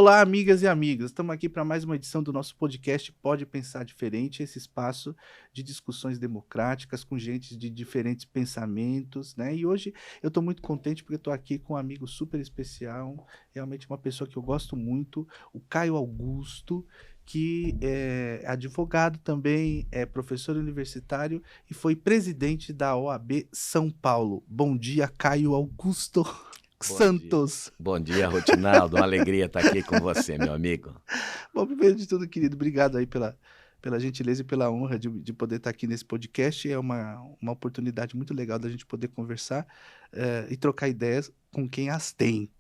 Olá, amigas e amigos. Estamos aqui para mais uma edição do nosso podcast Pode Pensar Diferente, esse espaço de discussões democráticas com gente de diferentes pensamentos, né? E hoje eu estou muito contente porque estou aqui com um amigo super especial, realmente uma pessoa que eu gosto muito, o Caio Augusto, que é advogado também, é professor universitário e foi presidente da OAB São Paulo. Bom dia, Caio Augusto Bom dia. Santos. Bom dia, Rotinaldo. Uma alegria estar aqui com você, meu amigo. Bom, primeiro de tudo, querido, obrigado aí pela gentileza e pela honra de poder estar aqui nesse podcast. É uma oportunidade muito legal da gente poder conversar e trocar ideias com quem as tem.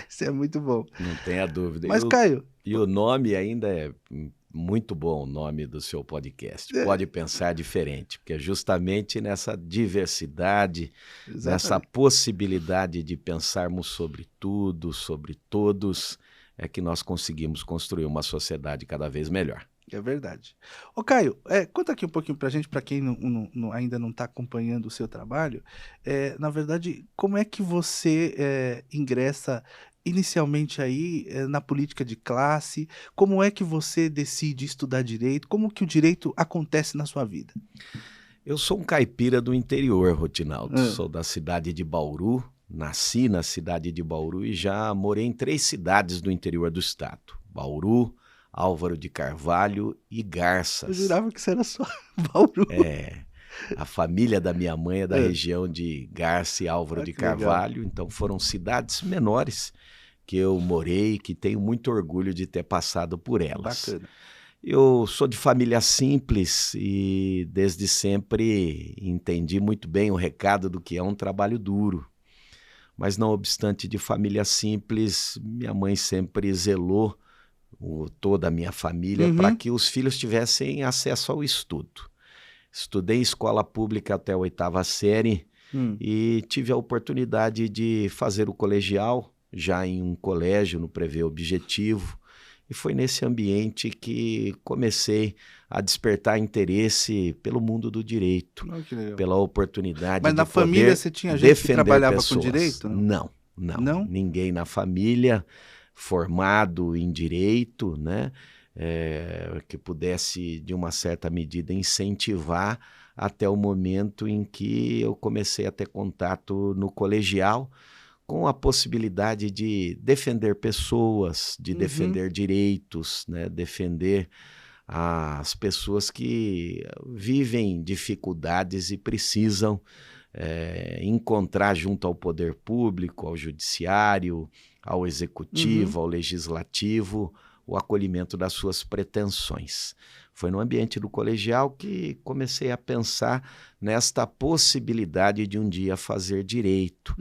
Isso é muito bom. Não tenha dúvida. Mas, Caio... E o nome ainda é muito bom, o nome do seu podcast. Pode Pensar Diferente, porque é justamente nessa diversidade, nessa possibilidade de pensarmos sobre tudo, sobre todos, é que nós conseguimos construir uma sociedade cada vez melhor. É verdade. Ô, Caio, conta aqui um pouquinho pra gente, para quem ainda não está acompanhando o seu trabalho, na verdade, como é que você ingressa inicialmente aí na política de classe? Como é que você decide estudar direito? Como que o direito acontece na sua vida? Eu sou um caipira do interior, Rotinaldo. Sou da cidade de Bauru, nasci na cidade de Bauru e já morei em 3 cidades do interior do estado. Bauru, Álvaro de Carvalho e Garças. Eu jurava que isso era só Bauru. A família da minha mãe é da região de Garça e Álvaro de Carvalho, legal. Então foram cidades menores que eu morei, que tenho muito orgulho de ter passado por elas. Bacana. Eu sou de família simples e desde sempre entendi muito bem o recado do que é um trabalho duro. Mas não obstante de família simples, minha mãe sempre zelou toda a minha família para que os filhos tivessem acesso ao estudo. Estudei em escola pública até a 8ª série e tive a oportunidade de fazer o colegial, já em um colégio no Prevê Objetivo, e foi nesse ambiente que comecei a despertar interesse pelo mundo do direito, pela oportunidade Mas de na família você tinha gente que trabalhava com direito? Não? Não. Ninguém na família formado em direito, né? Que pudesse, de uma certa medida, incentivar até o momento em que eu comecei a ter contato no colegial com a possibilidade de defender pessoas, de defender direitos, né? Defender as pessoas que vivem dificuldades e precisam encontrar junto ao poder público, ao judiciário, ao executivo, ao legislativo, o acolhimento das suas pretensões. Foi no ambiente do colegial que comecei a pensar nesta possibilidade de um dia fazer direito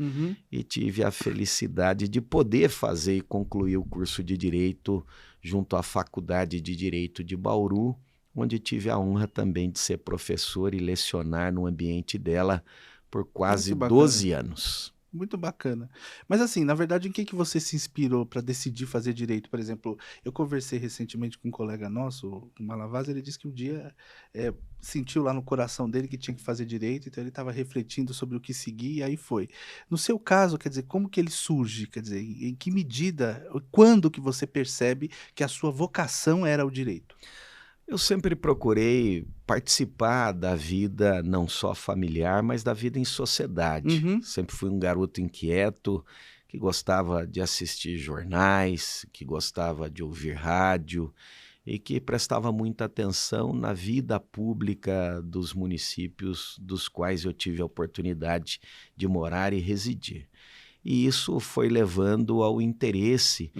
e tive a felicidade de poder fazer e concluir o curso de Direito junto à Faculdade de Direito de Bauru, onde tive a honra também de ser professor e lecionar no ambiente dela por quase 12 anos. Muito bacana. Mas assim, na verdade, em que você se inspirou para decidir fazer direito? Por exemplo, eu conversei recentemente com um colega nosso, o Malavaz, ele disse que um dia sentiu lá no coração dele que tinha que fazer direito, então ele estava refletindo sobre o que seguir e aí foi. No seu caso, quer dizer, como que ele surge? Quer dizer, em que medida, quando que você percebe que a sua vocação era o direito? Eu sempre procurei participar da vida não só familiar, mas da vida em sociedade. Sempre fui um garoto inquieto, que gostava de assistir jornais, que gostava de ouvir rádio e que prestava muita atenção na vida pública dos municípios dos quais eu tive a oportunidade de morar e residir. E isso foi levando ao interesse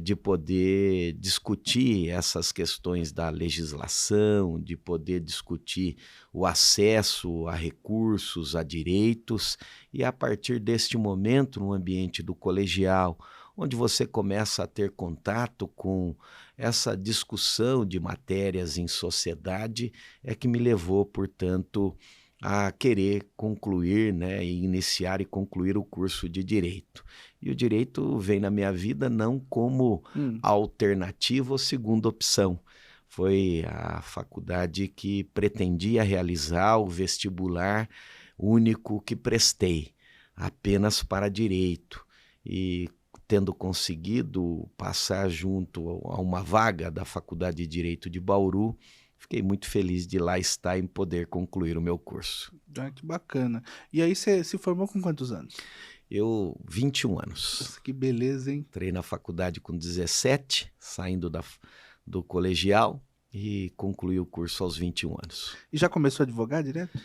de poder discutir essas questões da legislação, de poder discutir o acesso a recursos, a direitos, e a partir deste momento, no ambiente do colegial, onde você começa a ter contato com essa discussão de matérias em sociedade, é que me levou, portanto, a querer concluir, né, e iniciar e concluir o curso de Direito. E o Direito vem na minha vida não como alternativa ou segunda opção. Foi a faculdade que pretendia realizar o vestibular único que prestei, apenas para Direito. E tendo conseguido passar junto a uma vaga da Faculdade de Direito de Bauru, fiquei muito feliz de lá estar e poder concluir o meu curso. Ah, que bacana. E aí você se formou com quantos anos? 21 anos. Nossa, que beleza, hein? Entrei na faculdade com 17, saindo do colegial, e concluí o curso aos 21 anos. E já começou a advogar direto?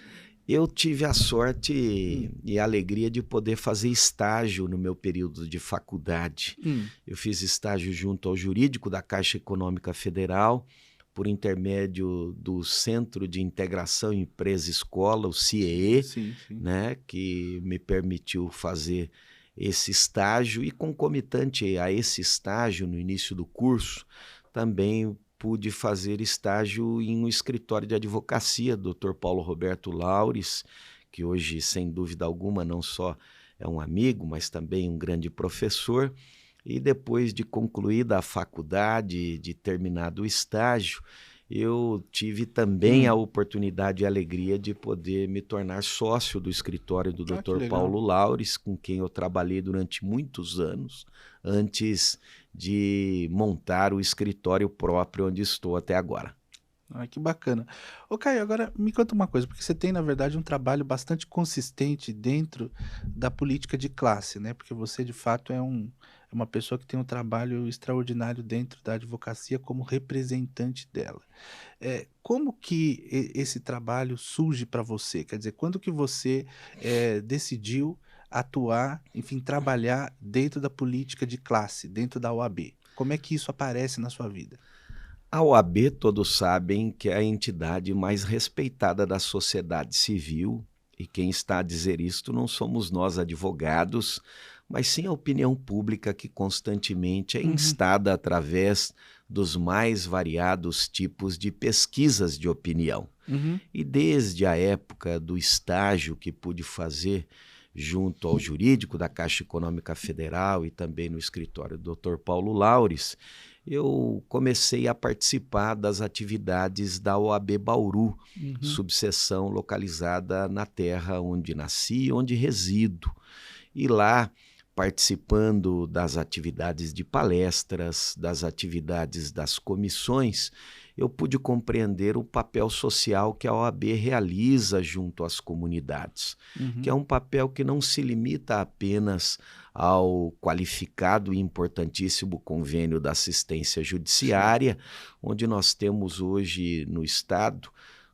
Eu tive a sorte e a alegria de poder fazer estágio no meu período de faculdade. Eu fiz estágio junto ao jurídico da Caixa Econômica Federal, por intermédio do Centro de Integração Empresa-Escola, o CIEE, né, que me permitiu fazer esse estágio, e concomitante a esse estágio, no início do curso, também pude fazer estágio em um escritório de advocacia, Dr. Paulo Roberto Laures, que hoje, sem dúvida alguma, não só é um amigo, mas também um grande professor. E depois de concluída a faculdade, de terminado o estágio, eu tive também a oportunidade e a alegria de poder me tornar sócio do escritório do Dr. Paulo Laures, com quem eu trabalhei durante muitos anos, antes de montar o escritório próprio onde estou até agora. Ah, que bacana. Ô Caio, agora me conta uma coisa, porque você tem, na verdade, um trabalho bastante consistente dentro da política de classe, né? Porque você, de fato, é uma pessoa que tem um trabalho extraordinário dentro da advocacia como representante dela. Como que esse trabalho surge para você? Quer dizer, quando que você decidiu atuar, enfim, trabalhar dentro da política de classe, dentro da OAB? Como é que isso aparece na sua vida? A OAB, todos sabem que é a entidade mais respeitada da sociedade civil, e quem está a dizer isto não somos nós advogados, mas sim a opinião pública, que constantemente é instada através dos mais variados tipos de pesquisas de opinião. E desde a época do estágio que pude fazer junto ao jurídico da Caixa Econômica Federal e também no escritório do Dr. Paulo Laures, eu comecei a participar das atividades da OAB Bauru, subseção localizada na terra onde nasci e onde resido. E lá, participando das atividades de palestras, das atividades das comissões, eu pude compreender o papel social que a OAB realiza junto às comunidades, que é um papel que não se limita apenas ao qualificado e importantíssimo convênio da assistência judiciária, onde nós temos hoje no Estado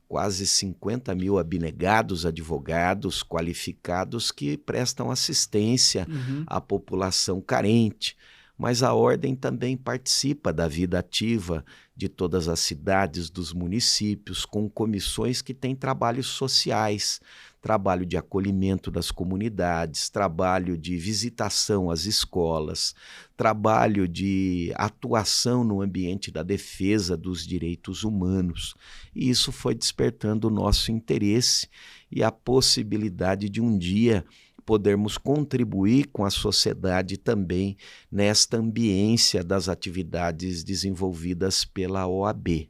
quase 50 mil abnegados advogados qualificados que prestam assistência à população carente. Mas a Ordem também participa da vida ativa de todas as cidades, dos municípios, com comissões que têm trabalhos sociais, trabalho de acolhimento das comunidades, trabalho de visitação às escolas, trabalho de atuação no ambiente da defesa dos direitos humanos. E isso foi despertando o nosso interesse e a possibilidade de um dia podermos contribuir com a sociedade também nesta ambiência das atividades desenvolvidas pela OAB.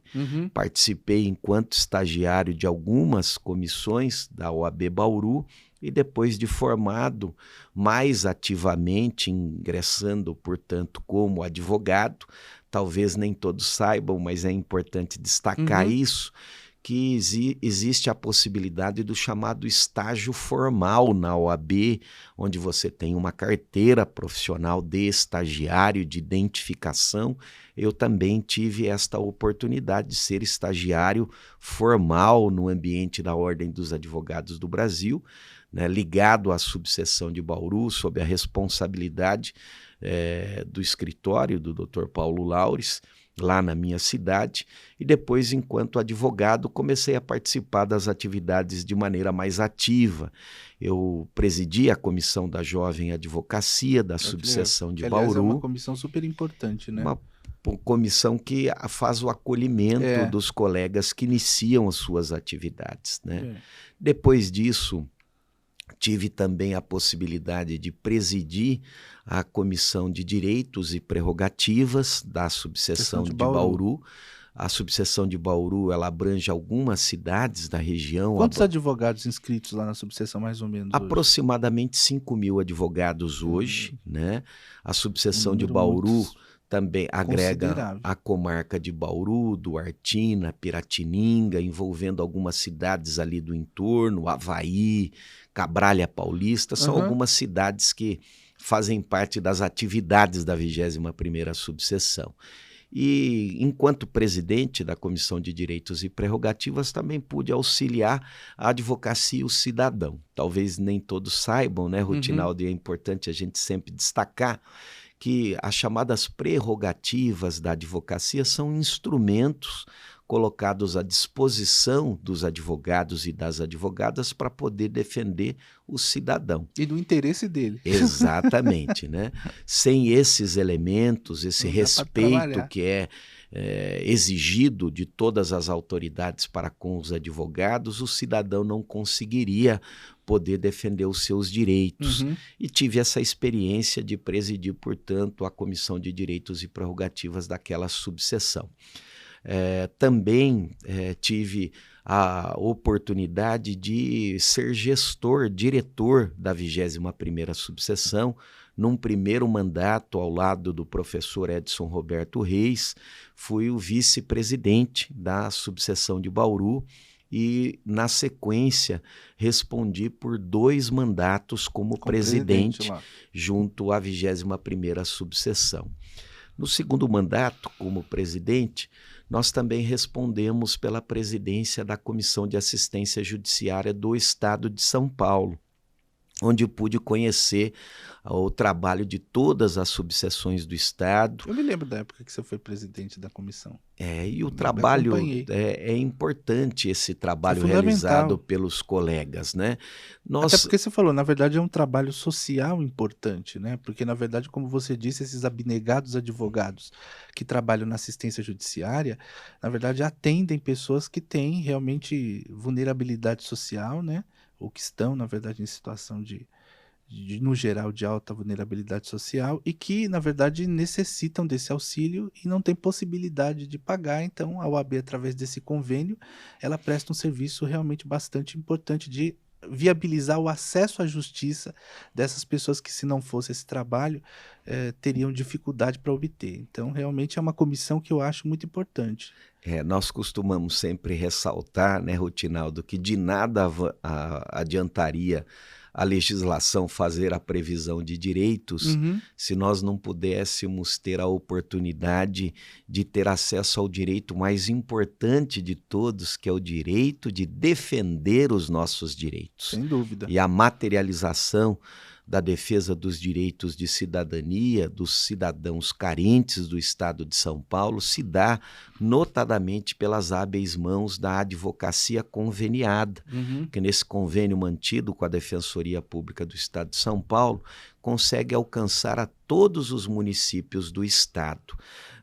Participei enquanto estagiário de algumas comissões da OAB Bauru e depois de formado, mais ativamente ingressando, portanto, como advogado. Talvez nem todos saibam, mas é importante destacar isso, que existe a possibilidade do chamado estágio formal na OAB, onde você tem uma carteira profissional de estagiário de identificação. Eu também tive esta oportunidade de ser estagiário formal no ambiente da Ordem dos Advogados do Brasil, né, ligado à subseção de Bauru, sob a responsabilidade do escritório do Dr. Paulo Laures, lá na minha cidade, e depois, enquanto advogado, comecei a participar das atividades de maneira mais ativa. Eu presidi a Comissão da Jovem Advocacia da subseção de Bauru. Aliás, é uma comissão super importante, né? Uma comissão que faz o acolhimento dos colegas que iniciam as suas atividades, né? Depois disso, tive também a possibilidade de presidir a Comissão de Direitos e Prerrogativas da subseção de Bauru, A subseção de Bauru, ela abrange algumas cidades da região. Quantos advogados inscritos lá na subseção, mais ou menos, hoje? Aproximadamente 5.000 advogados hoje, né? A subseção de Bauru também agrega a comarca de Bauru, Duartina, Piratininga, envolvendo algumas cidades ali do entorno, Avaí, Cabralha Paulista, são algumas cidades que fazem parte das atividades da 21ª subseção. E, enquanto presidente da Comissão de Direitos e Prerrogativas, também pude auxiliar a advocacia e o cidadão. Talvez nem todos saibam, né, Rutinaldo, e é importante a gente sempre destacar que as chamadas prerrogativas da advocacia são instrumentos colocados à disposição dos advogados e das advogadas para poder defender o cidadão. E do interesse dele. Exatamente, né? Sem esses elementos, esse respeito que é exigido de todas as autoridades para com os advogados, o cidadão não conseguiria poder defender os seus direitos. E tive essa experiência de presidir, portanto, a Comissão de Direitos e Prerrogativas daquela subseção. Também tive a oportunidade de ser gestor, diretor da 21ª subseção, num primeiro mandato ao lado do professor Edson Roberto Reis. Fui o vice-presidente da subseção de Bauru e, na sequência, respondi por 2 mandatos como presidente junto à 21ª subseção. No segundo mandato, como presidente, nós também respondemos pela presidência da Comissão de Assistência Judiciária do Estado de São Paulo, onde pude conhecer o trabalho de todas as subseções do Estado. Eu me lembro da época que você foi presidente da comissão. E o trabalho é importante, esse trabalho realizado pelos colegas, né? Até porque você falou, na verdade é um trabalho social importante, né? Porque, na verdade, como você disse, esses abnegados advogados que trabalham na assistência judiciária, na verdade atendem pessoas que têm realmente vulnerabilidade social, né? Ou que estão, na verdade, em situação no geral, de alta vulnerabilidade social e que, na verdade, necessitam desse auxílio e não têm possibilidade de pagar. Então, a OAB, através desse convênio, ela presta um serviço realmente bastante importante de viabilizar o acesso à justiça dessas pessoas que, se não fosse esse trabalho, teriam dificuldade para obter. Então, realmente é uma comissão que eu acho muito importante. Nós costumamos sempre ressaltar, né, Rutinaldo, que de nada adiantaria a legislação fazer a previsão de direitos se nós não pudéssemos ter a oportunidade de ter acesso ao direito mais importante de todos, que é o direito de defender os nossos direitos. Sem dúvida. E a materialização da defesa dos direitos de cidadania dos cidadãos carentes do Estado de São Paulo se dá notadamente pelas hábeis mãos da advocacia conveniada, que nesse convênio mantido com a Defensoria Pública do Estado de São Paulo consegue alcançar a todos os municípios do Estado.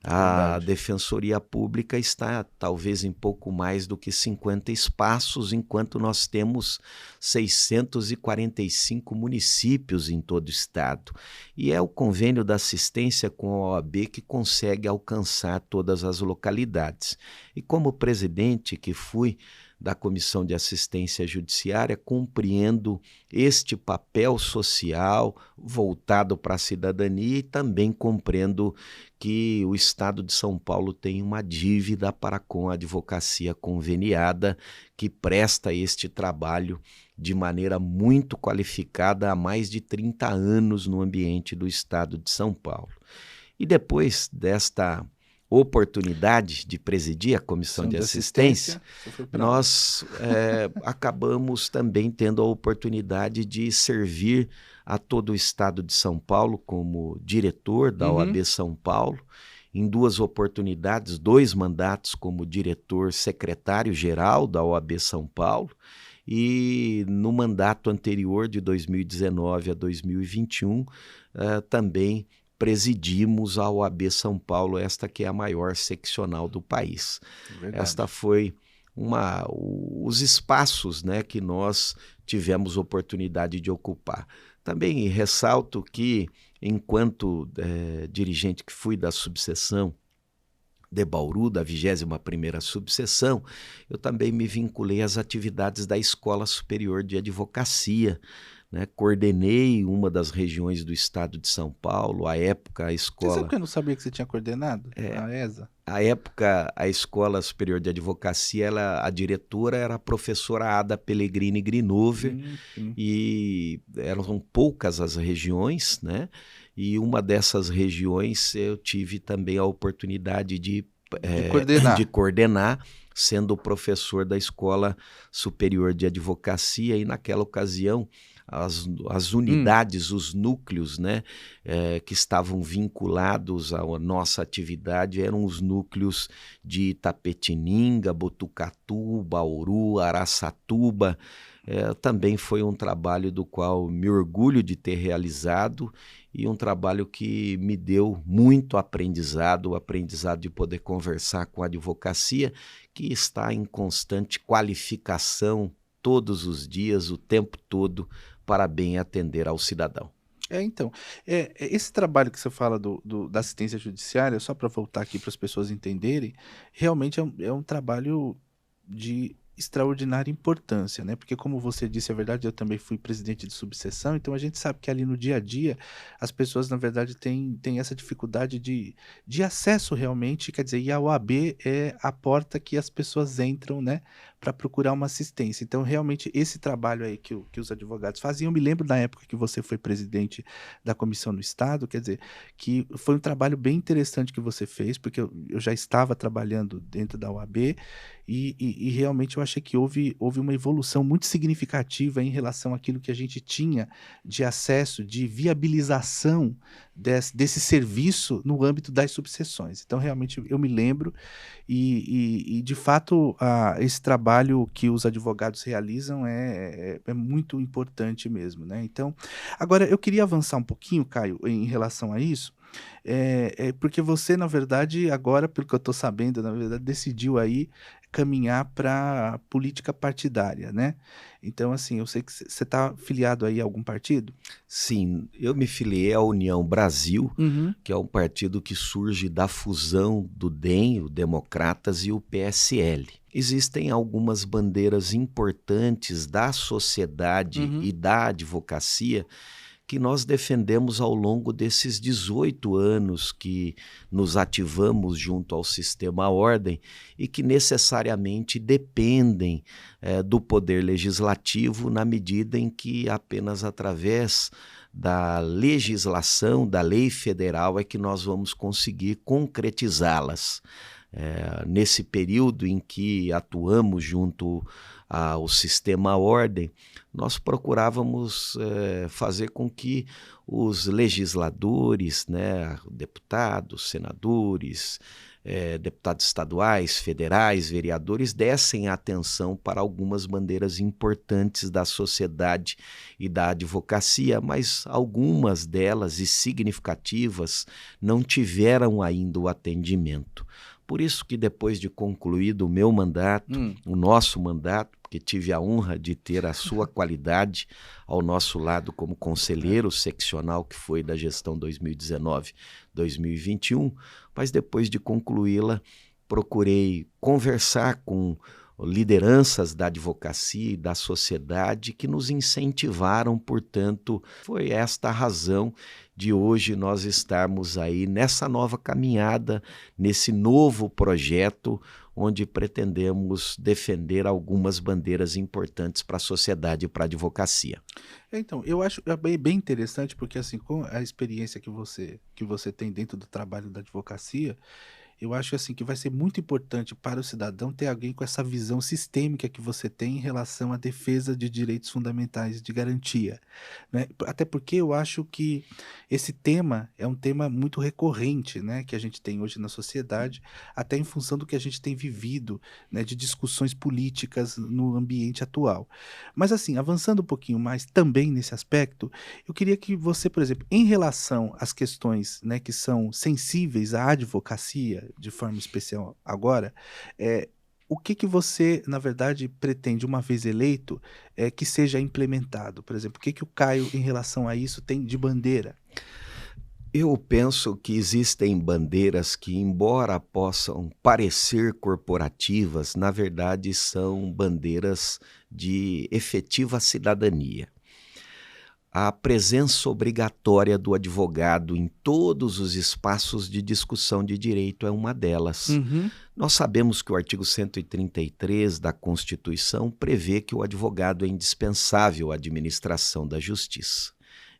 A Defensoria Pública está talvez em pouco mais do que 50 espaços, enquanto nós temos 645 municípios em todo o Estado. E é o convênio da assistência com a OAB que consegue alcançar todas as localidades. E como presidente que fui da Comissão de Assistência Judiciária, compreendo este papel social voltado para a cidadania e também compreendo que o Estado de São Paulo tem uma dívida para com a advocacia conveniada, que presta este trabalho de maneira muito qualificada há mais de 30 anos no ambiente do Estado de São Paulo. E depois desta oportunidade de presidir a Comissão de Assistência, nós acabamos também tendo a oportunidade de servir a todo o Estado de São Paulo como diretor da OAB São Paulo, em 2 oportunidades, 2 mandatos como diretor secretário-geral da OAB São Paulo, e no mandato anterior, de 2019 a 2021, também presidimos a OAB São Paulo, esta que é a maior seccional do país. Esta foi os espaços, né, que nós tivemos oportunidade de ocupar. Também ressalto que, enquanto dirigente que fui da subseção de Bauru, da 21ª subseção, eu também me vinculei às atividades da Escola Superior de Advocacia, né? Coordenei uma das regiões do estado de São Paulo, à época a Você sabe escola... que eu não sabia que você tinha coordenado a ESA? À época, a Escola Superior de Advocacia, a diretora era a professora Ada Pellegrini Grinover, e eram poucas as regiões, né? E uma dessas regiões eu tive também a oportunidade de coordenar, sendo professor da Escola Superior de Advocacia, e naquela ocasião as unidades, os núcleos, né, que estavam vinculados à nossa atividade eram os núcleos de Itapetininga, Botucatu, Bauru, Araçatuba. Também foi um trabalho do qual me orgulho de ter realizado, e um trabalho que me deu muito aprendizado, o aprendizado de poder conversar com a advocacia, que está em constante qualificação todos os dias, o tempo todo, para bem atender ao cidadão. Então, esse trabalho que você fala da assistência judiciária, só para voltar aqui para as pessoas entenderem, realmente é um trabalho de extraordinária importância, né? Porque, como você disse, é verdade, eu também fui presidente de subseção, então a gente sabe que ali no dia a dia as pessoas, na verdade, têm essa dificuldade de acesso realmente, quer dizer, e a OAB é a porta que as pessoas entram, né, para procurar uma assistência. Então, realmente, esse trabalho aí que os advogados faziam, eu me lembro da época que você foi presidente da comissão no Estado, quer dizer, que foi um trabalho bem interessante que você fez, porque eu já estava trabalhando dentro da OAB, e realmente eu achei que houve uma evolução muito significativa em relação àquilo que a gente tinha de acesso, de viabilização desse serviço no âmbito das subseções. Então, realmente, eu me lembro, e de fato, esse trabalho que os advogados realizam é muito importante mesmo, né? Então, agora eu queria avançar um pouquinho, Caio, em relação a isso, porque você, na verdade, agora, pelo que eu estou sabendo, na verdade, decidiu aí caminhar para política partidária, né? Então, assim, eu sei que você está filiado aí a algum partido? Sim, eu me filiei à União Brasil, que é um partido que surge da fusão do DEM, o Democratas, e o PSL. Existem algumas bandeiras importantes da sociedade e da advocacia que nós defendemos ao longo desses 18 anos que nos ativamos junto ao sistema ordem, e que necessariamente dependem do poder legislativo, na medida em que apenas através da legislação, da lei federal, é que nós vamos conseguir concretizá-las. Nesse período em que atuamos junto ao sistema ordem, nós procurávamos fazer com que os legisladores, né, deputados, senadores, deputados estaduais, federais, vereadores, dessem atenção para algumas bandeiras importantes da sociedade e da advocacia, mas algumas delas, e significativas, não tiveram ainda o atendimento. Por isso que, depois de concluído o meu mandato, o nosso mandato, porque tive a honra de ter a sua qualidade ao nosso lado como conselheiro seccional, que foi da gestão 2019-2021, mas depois de concluí-la, procurei conversar com lideranças da advocacia e da sociedade que nos incentivaram. Portanto, foi esta a razão de hoje nós estarmos aí nessa nova caminhada, nesse novo projeto, onde pretendemos defender algumas bandeiras importantes para a sociedade e para a advocacia. Então, eu acho bem interessante, porque, assim, com a experiência que você tem dentro do trabalho da advocacia, eu acho, assim, que vai ser muito importante para o cidadão ter alguém com essa visão sistêmica que você tem em relação à defesa de direitos fundamentais de garantia, né? Até porque eu acho que esse tema é um tema muito recorrente, né, que a gente tem hoje na sociedade, até em função do que a gente tem vivido, né, de discussões políticas no ambiente atual. Mas, assim, avançando um pouquinho mais também nesse aspecto, eu queria que você, por exemplo, em relação às questões, né, que são sensíveis à advocacia, de forma especial agora, o que você, na verdade, pretende, uma vez eleito, que seja implementado? Por exemplo, o que o Caio, em relação a isso, tem de bandeira? Eu penso que existem bandeiras que, embora possam parecer corporativas, na verdade são bandeiras de efetiva cidadania. A presença obrigatória do advogado em todos os espaços de discussão de direito é uma delas. Uhum. Nós sabemos que o artigo 133 da Constituição prevê que o advogado é indispensável à administração da justiça.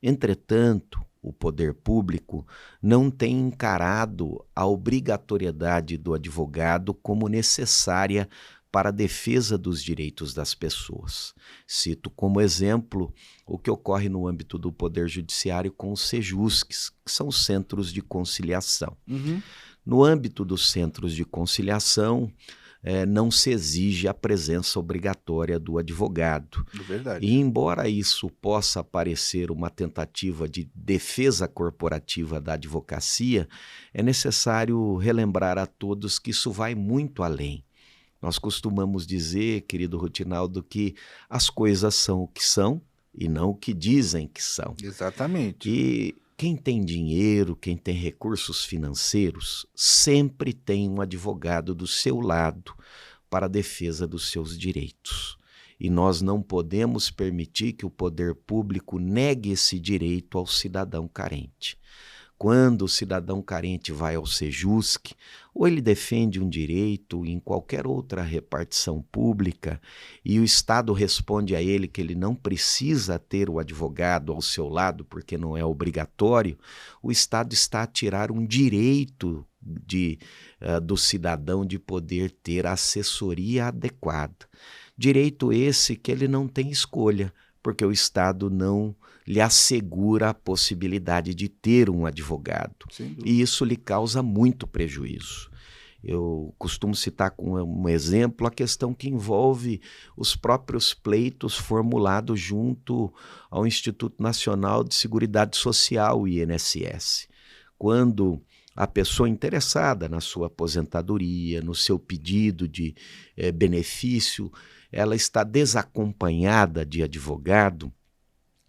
Entretanto, o poder público não tem encarado a obrigatoriedade do advogado como necessária para a defesa dos direitos das pessoas. Cito como exemplo o que ocorre no âmbito do Poder Judiciário com os CEJUSCs, que são centros de conciliação. Uhum. No âmbito dos centros de conciliação, não se exige a presença obrigatória do advogado. Verdade. E embora isso possa parecer uma tentativa de defesa corporativa da advocacia, é necessário relembrar a todos que isso vai muito além. Nós costumamos dizer, querido Rutinaldo, que as coisas são o que são e não o que dizem que são. Exatamente. E quem tem dinheiro, quem tem recursos financeiros, sempre tem um advogado do seu lado para a defesa dos seus direitos. E nós não podemos permitir que o poder público negue esse direito ao cidadão carente. Quando o cidadão carente vai ao CEJUSC, ou ele defende um direito em qualquer outra repartição pública e o Estado responde a ele que ele não precisa ter o advogado ao seu lado porque não é obrigatório, o Estado está a tirar um direito do cidadão de poder ter assessoria adequada. Direito esse que ele não tem escolha, porque o Estado não lhe assegura a possibilidade de ter um advogado. E isso lhe causa muito prejuízo. Eu costumo citar como um exemplo a questão que envolve os próprios pleitos formulados junto ao Instituto Nacional de Seguridade Social, o INSS. Quando a pessoa interessada na sua aposentadoria, no seu pedido de benefício, ela está desacompanhada de advogado,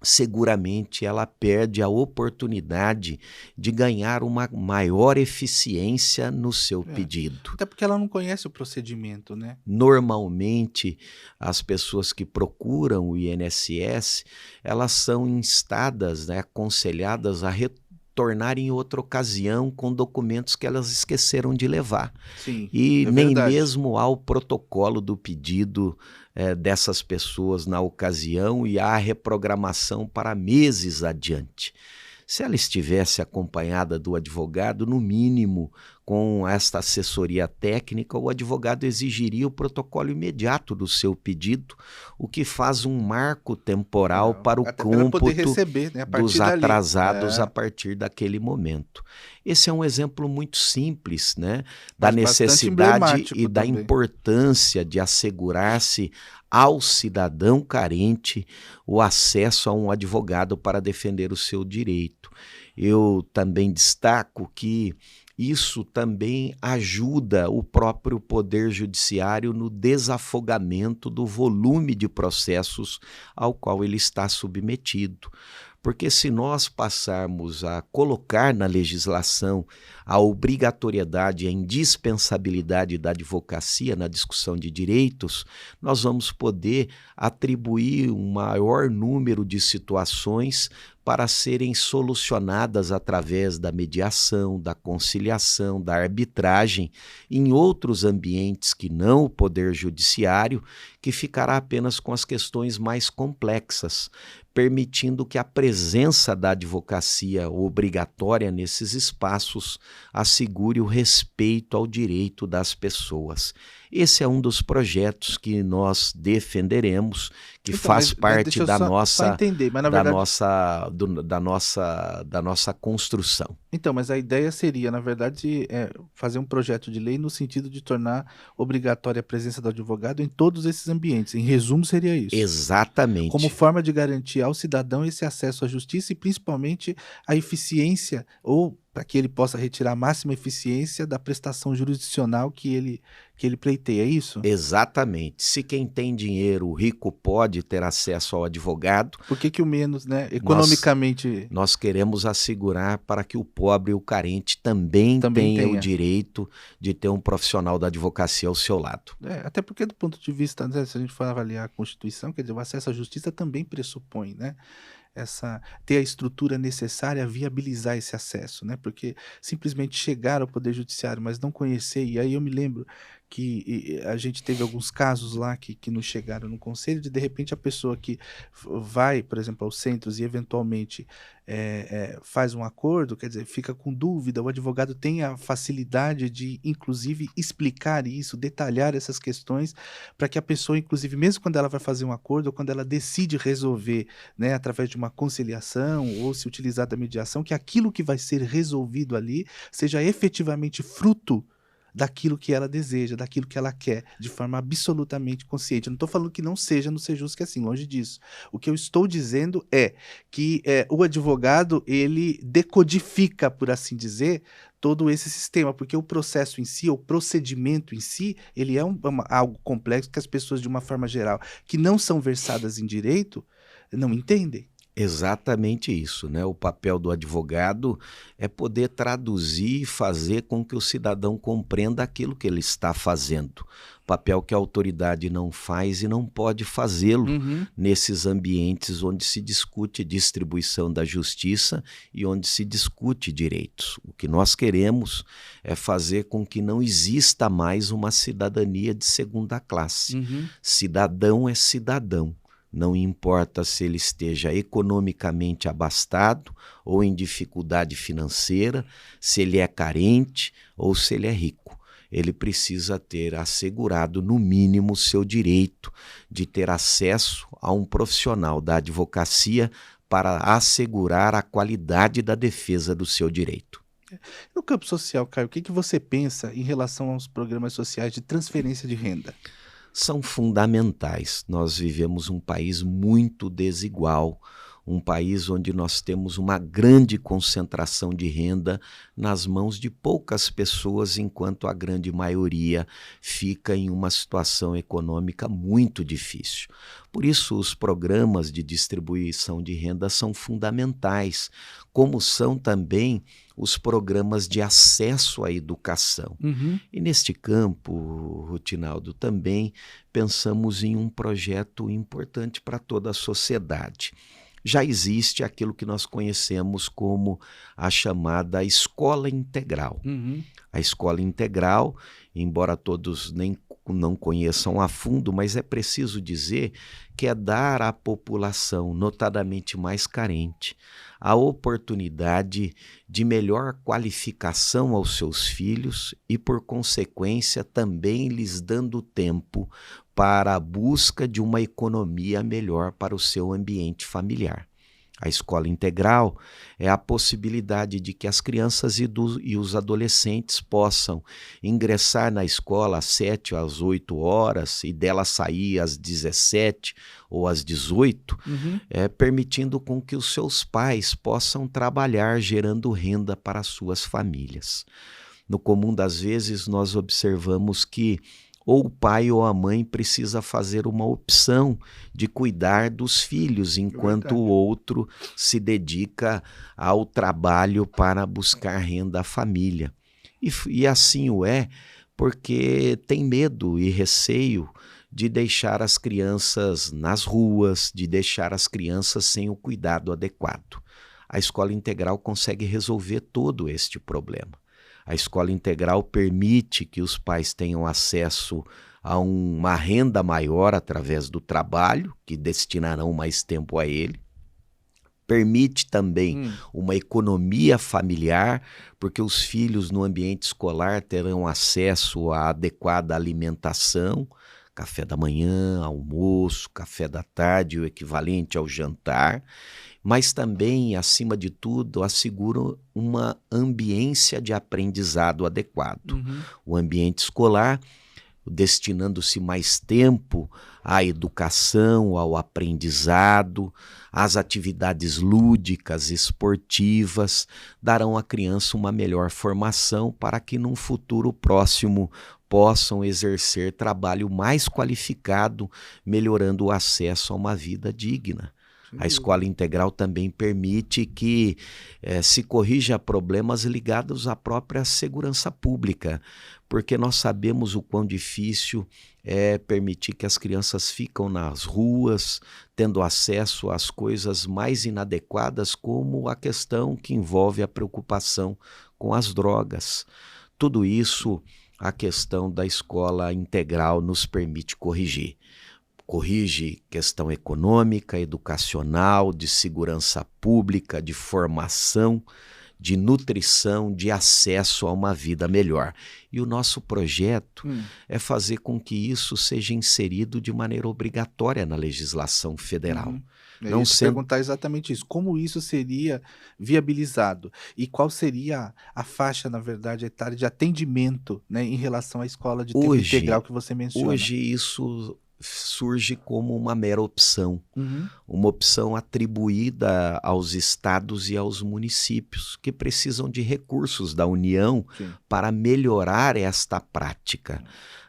seguramente ela perde a oportunidade de ganhar uma maior eficiência no seu pedido. Até porque ela não conhece o procedimento, né? Normalmente, as pessoas que procuram o INSS, elas são instadas, aconselhadas a retornar em outra ocasião com documentos que elas esqueceram de levar. Sim, e nem verdade. mesmo há o protocolo do pedido dessas pessoas na ocasião e há a reprogramação para meses adiante. Se ela estivesse acompanhada do advogado, no mínimo, com esta assessoria técnica, o advogado exigiria o protocolo imediato do seu pedido, o que faz um marco temporal para o cômputo receber, né, dos atrasados a partir daquele momento. Esse é um exemplo muito simples, da necessidade e da importância de assegurar-se ao cidadão carente o acesso a um advogado para defender o seu direito. Eu também destaco que isso também ajuda o próprio Poder Judiciário no desafogamento do volume de processos ao qual ele está submetido. Porque se nós passarmos a colocar na legislação a obrigatoriedade e a indispensabilidade da advocacia na discussão de direitos, nós vamos poder atribuir um maior número de situações para serem solucionadas através da mediação, da conciliação, da arbitragem, em outros ambientes que não o Poder Judiciário, que ficará apenas com as questões mais complexas, permitindo que a presença da advocacia obrigatória nesses espaços assegure o respeito ao direito das pessoas. Esse é um dos projetos que nós defenderemos, que faz parte da nossa construção. Então, mas a ideia seria, na verdade, fazer um projeto de lei no sentido de tornar obrigatória a presença do advogado em todos esses ambientes. Em resumo, seria isso. Exatamente. Como forma de garantir ao cidadão esse acesso à justiça e, principalmente, a eficiência ou para que ele possa retirar a máxima eficiência da prestação jurisdicional que ele pleiteia, é isso? Exatamente. Se quem tem dinheiro, o rico, pode ter acesso ao advogado, Por que o menos, né, nós, economicamente... nós queremos assegurar para que o pobre e o carente também tenha o direito de ter um profissional da advocacia ao seu lado. Até porque do ponto de vista, né, se a gente for avaliar a Constituição, quer dizer, o acesso à justiça também pressupõe, né, ter a estrutura necessária a viabilizar esse acesso, né? Porque simplesmente chegar ao Poder Judiciário, mas não conhecer, e aí eu me lembro que a gente teve alguns casos lá que nos chegaram no conselho, de repente a pessoa que vai, por exemplo, aos centros e eventualmente faz um acordo, quer dizer, fica com dúvida, o advogado tem a facilidade de, inclusive, explicar isso, detalhar essas questões, para que a pessoa, inclusive, mesmo quando ela vai fazer um acordo, ou quando ela decide resolver, né, através de uma conciliação, ou se utilizar da mediação, que aquilo que vai ser resolvido ali seja efetivamente fruto daquilo que ela deseja, daquilo que ela quer, de forma absolutamente consciente. Eu não estou falando que não seja no Sejusc assim, longe disso. O que eu estou dizendo é que o advogado, ele decodifica, por assim dizer, todo esse sistema, porque o processo em si, o procedimento em si, ele é algo complexo que as pessoas, de uma forma geral, que não são versadas em direito, não entendem. Exatamente isso, né? O papel do advogado é poder traduzir e fazer com que o cidadão compreenda aquilo que ele está fazendo. Papel que a autoridade não faz e não pode fazê-lo nesses ambientes onde se discute distribuição da justiça e onde se discute direitos. O que nós queremos é fazer com que não exista mais uma cidadania de segunda classe. Cidadão é cidadão. Não importa se ele esteja economicamente abastado ou em dificuldade financeira, se ele é carente ou se ele é rico. Ele precisa ter assegurado, no mínimo, o seu direito de ter acesso a um profissional da advocacia para assegurar a qualidade da defesa do seu direito. No campo social, Caio, o que você pensa em relação aos programas sociais de transferência de renda? São fundamentais. Nós vivemos um país muito desigual, um país onde nós temos uma grande concentração de renda nas mãos de poucas pessoas, enquanto a grande maioria fica em uma situação econômica muito difícil. Por isso, os programas de distribuição de renda são fundamentais, como são também os programas de acesso à educação. E neste campo, Rutinaldo, também pensamos em um projeto importante para toda a sociedade. Já existe aquilo que nós conhecemos como a chamada escola integral. A escola integral, embora todos não conheçam a fundo, mas é preciso dizer que é dar à população, notadamente mais carente, a oportunidade de melhor qualificação aos seus filhos e, por consequência, também lhes dando tempo para a busca de uma economia melhor para o seu ambiente familiar. A escola integral é a possibilidade de que as crianças e os adolescentes possam ingressar na escola às 7 às 8 horas e dela sair às 17 ou às 18, permitindo com que os seus pais possam trabalhar gerando renda para as suas famílias. No comum das vezes, nós observamos que ou o pai ou a mãe precisa fazer uma opção de cuidar dos filhos, enquanto o outro se dedica ao trabalho para buscar renda à família. E assim o é porque tem medo e receio de deixar as crianças nas ruas, de deixar as crianças sem o cuidado adequado. A escola integral consegue resolver todo este problema. A escola integral permite que os pais tenham acesso a uma renda maior através do trabalho, que destinarão mais tempo a ele. Permite também uma economia familiar, porque os filhos no ambiente escolar terão acesso à adequada alimentação, café da manhã, almoço, café da tarde, o equivalente ao jantar, mas também, acima de tudo, assegura uma ambiência de aprendizado adequado. O ambiente escolar destinando-se mais tempo à educação, ao aprendizado, às atividades lúdicas, esportivas, darão à criança uma melhor formação para que num futuro próximo possam exercer trabalho mais qualificado, melhorando o acesso a uma vida digna. A escola integral também permite que se corrija problemas ligados à própria segurança pública, porque nós sabemos o quão difícil é permitir que as crianças ficam nas ruas, tendo acesso às coisas mais inadequadas, como a questão que envolve a preocupação com as drogas. Tudo isso a questão da escola integral nos permite corrigir. Corrige questão econômica, educacional, de segurança pública, de formação, de nutrição, de acesso a uma vida melhor. E o nosso projeto é fazer com que isso seja inserido de maneira obrigatória na legislação federal. Eu ia te perguntar exatamente isso. Como isso seria viabilizado? E qual seria a faixa, na verdade, etária de atendimento, né, em relação à escola de tempo integral que você menciona? Hoje isso surge como uma mera opção, uma opção atribuída aos estados e aos municípios, que precisam de recursos da União para melhorar esta prática.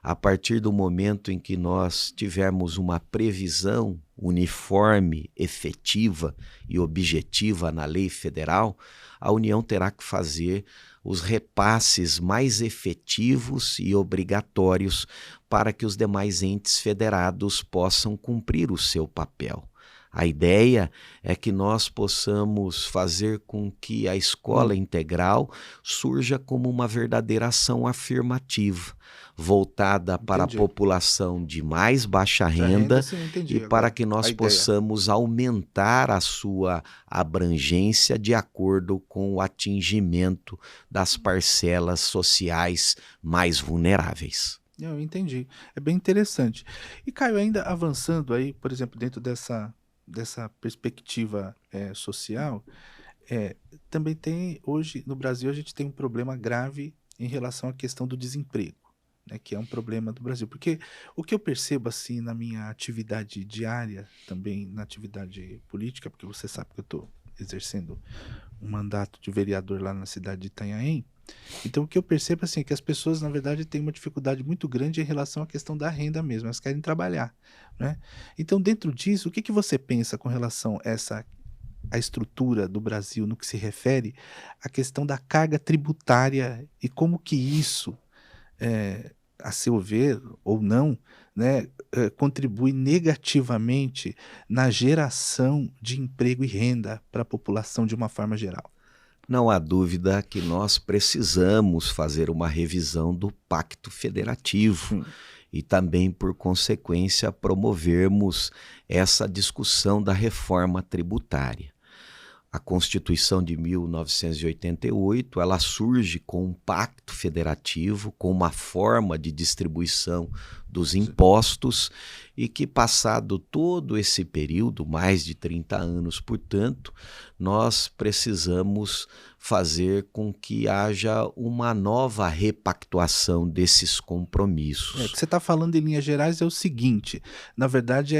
A partir do momento em que nós tivermos uma previsão uniforme, efetiva e objetiva na lei federal, a União terá que fazer os repasses mais efetivos e obrigatórios para que os demais entes federados possam cumprir o seu papel. A ideia é que nós possamos fazer com que a escola integral surja como uma verdadeira ação afirmativa, voltada para a população de mais baixa renda, e para que nós possamos aumentar a sua abrangência de acordo com o atingimento das parcelas sociais mais vulneráveis. Eu entendi. É bem interessante. E Caio, ainda avançando aí, por exemplo, dentro dessa perspectiva social, também tem hoje no Brasil a gente tem um problema grave em relação à questão do desemprego, né, que é um problema do Brasil, porque o que eu percebo assim na minha atividade diária, também na atividade política, porque você sabe que eu estou exercendo um mandato de vereador lá na cidade de Itanhaém. Então o que eu percebo assim, é que as pessoas na verdade têm uma dificuldade muito grande em relação à questão da renda mesmo, elas querem trabalhar, né? Então dentro disso, o que você pensa com relação a a estrutura do Brasil no que se refere à questão da carga tributária e como que isso, a seu ver ou não, né, contribui negativamente na geração de emprego e renda para a população de uma forma geral? Não há dúvida que nós precisamos fazer uma revisão do Pacto Federativo e também, por consequência, promovermos essa discussão da reforma tributária. A Constituição de 1988, ela surge com um pacto federativo, com uma forma de distribuição dos impostos e que, passado todo esse período, mais de 30 anos, portanto, nós precisamos fazer com que haja uma nova repactuação desses compromissos. O que você está falando em linhas gerais é o seguinte, na verdade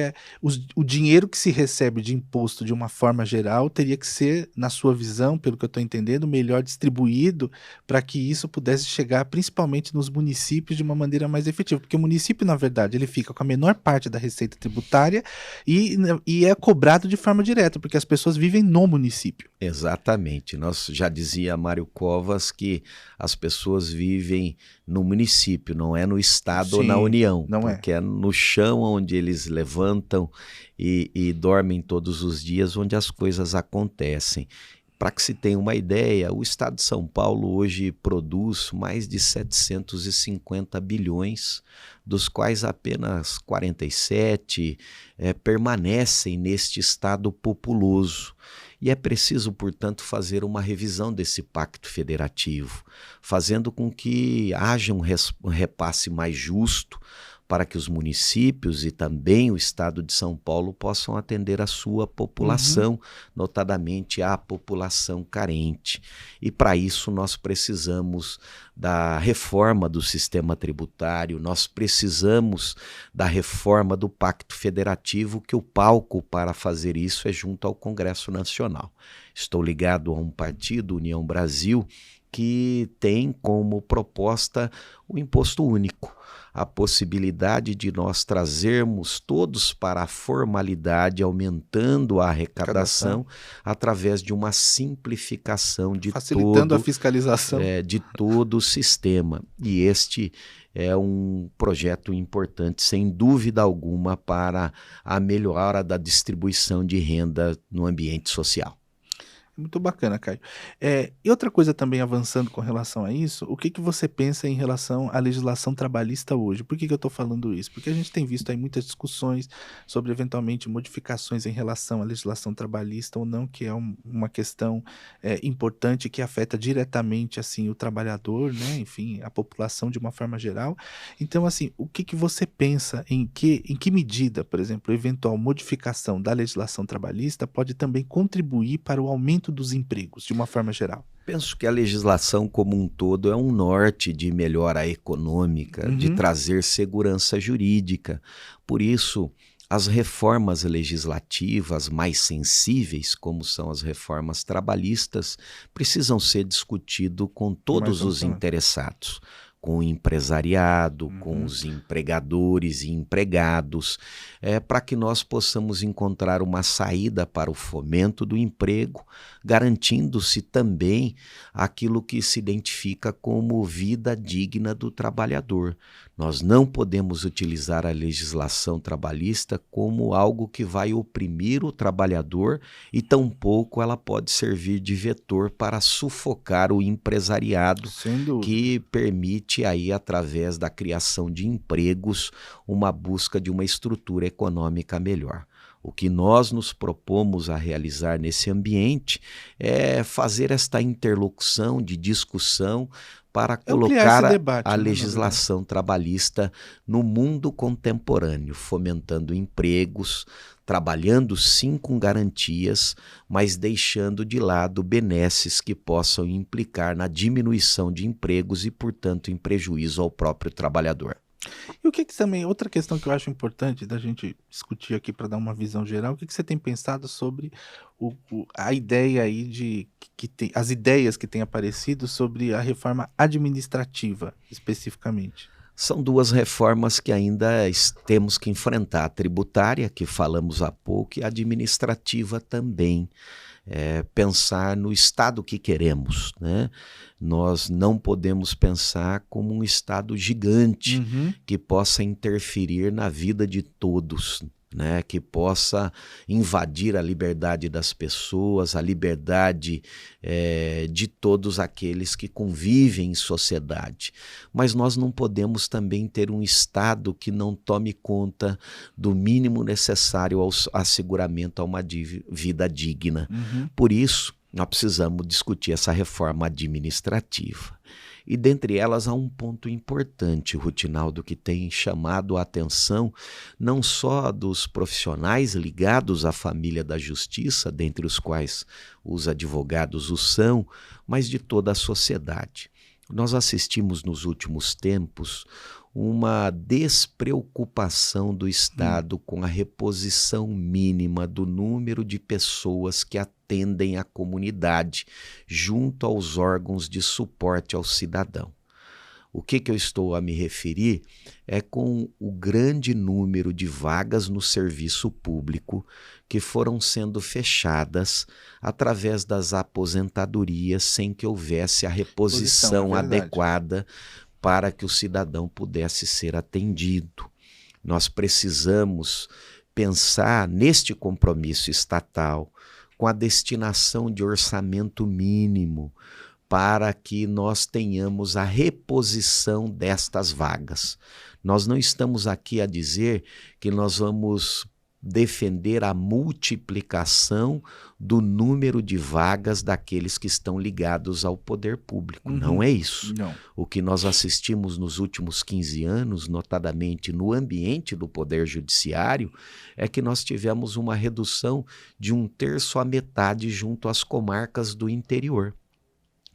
o dinheiro que se recebe de imposto de uma forma geral teria que ser, na sua visão, pelo que eu estou entendendo, melhor distribuído para que isso pudesse chegar principalmente nos municípios de uma maneira mais efetiva, porque o município, na verdade, ele fica com a menor parte da receita tributária e é cobrado de forma direta, porque as pessoas vivem no município. Exatamente. Nós já dizia Mário Covas que as pessoas vivem no município, não é no estado ou na União, porque é no chão onde eles levantam e dormem todos os dias, onde as coisas acontecem. Para que se tenha uma ideia, o estado de São Paulo hoje produz mais de 750 bilhões, dos quais apenas 47 permanecem neste estado populoso. E é preciso, portanto, fazer uma revisão desse pacto federativo, fazendo com que haja um repasse mais justo para que os municípios e também o Estado de São Paulo possam atender a sua população, notadamente a população carente. E para isso nós precisamos da reforma do sistema tributário, nós precisamos da reforma do Pacto Federativo, que o palco para fazer isso é junto ao Congresso Nacional. Estou ligado a um partido, União Brasil, que tem como proposta o imposto único, a possibilidade de nós trazermos todos para a formalidade, aumentando a arrecadação através de uma simplificação de facilitando a fiscalização de todo o sistema. E este é um projeto importante, sem dúvida alguma, para a melhora da distribuição de renda no ambiente social. Muito bacana, Caio. E outra coisa também, avançando com relação a isso, o que você pensa em relação à legislação trabalhista hoje? Por que eu estou falando isso? Porque a gente tem visto aí muitas discussões sobre, eventualmente, modificações em relação à legislação trabalhista ou não, que é uma questão importante que afeta diretamente, assim, o trabalhador, né? Enfim, a população de uma forma geral. Então, assim, o que você pensa em que medida, por exemplo, eventual modificação da legislação trabalhista pode também contribuir para o aumento dos empregos, de uma forma geral? Penso que a legislação como um todo é um norte de melhora econômica, de trazer segurança jurídica. Por isso, as reformas legislativas mais sensíveis, como são as reformas trabalhistas, precisam ser discutidas com todos os interessados, com o empresariado, com os empregadores e empregados, para que nós possamos encontrar uma saída para o fomento do emprego, garantindo-se também aquilo que se identifica como vida digna do trabalhador. Nós não podemos utilizar a legislação trabalhista como algo que vai oprimir o trabalhador e tampouco ela pode servir de vetor para sufocar o empresariado, que permite aí, através da criação de empregos, uma busca de uma estrutura econômica melhor. O que nós nos propomos a realizar nesse ambiente é fazer esta interlocução de discussão para colocar a legislação trabalhista no mundo contemporâneo, fomentando empregos, trabalhando sim com garantias, mas deixando de lado benesses que possam implicar na diminuição de empregos e, portanto, em prejuízo ao próprio trabalhador. E o que também, outra questão que eu acho importante da gente discutir aqui para dar uma visão geral, o que você tem pensado sobre a ideia aí as ideias que têm aparecido sobre a reforma administrativa, especificamente? São duas reformas que ainda temos que enfrentar, a tributária, que falamos há pouco, e a administrativa também. Pensar no Estado que queremos, né? Nós não podemos pensar como um Estado gigante que possa interferir na vida de todos, né? Que possa invadir a liberdade das pessoas, a liberdade de todos aqueles que convivem em sociedade. Mas nós não podemos também ter um Estado que não tome conta do mínimo necessário ao asseguramento a uma vida digna. Por isso, nós precisamos discutir essa reforma administrativa. E dentre elas há um ponto importante, Rutinaldo, que tem chamado a atenção não só dos profissionais ligados à família da justiça, dentre os quais os advogados o são, mas de toda a sociedade. Nós assistimos nos últimos tempos uma despreocupação do Estado com a reposição mínima do número de pessoas que atendem a comunidade junto aos órgãos de suporte ao cidadão. O que eu estou a me referir é com o grande número de vagas no serviço público que foram sendo fechadas através das aposentadorias sem que houvesse a reposição adequada para que o cidadão pudesse ser atendido. Nós precisamos pensar neste compromisso estatal com a destinação de orçamento mínimo para que nós tenhamos a reposição destas vagas. Nós não estamos aqui a dizer que nós vamos defender a multiplicação do número de vagas daqueles que estão ligados ao poder público. Não é isso. Não. O que nós assistimos nos últimos 15 anos, notadamente no ambiente do Poder Judiciário, é que nós tivemos uma redução de 1/3 à metade junto às comarcas do interior.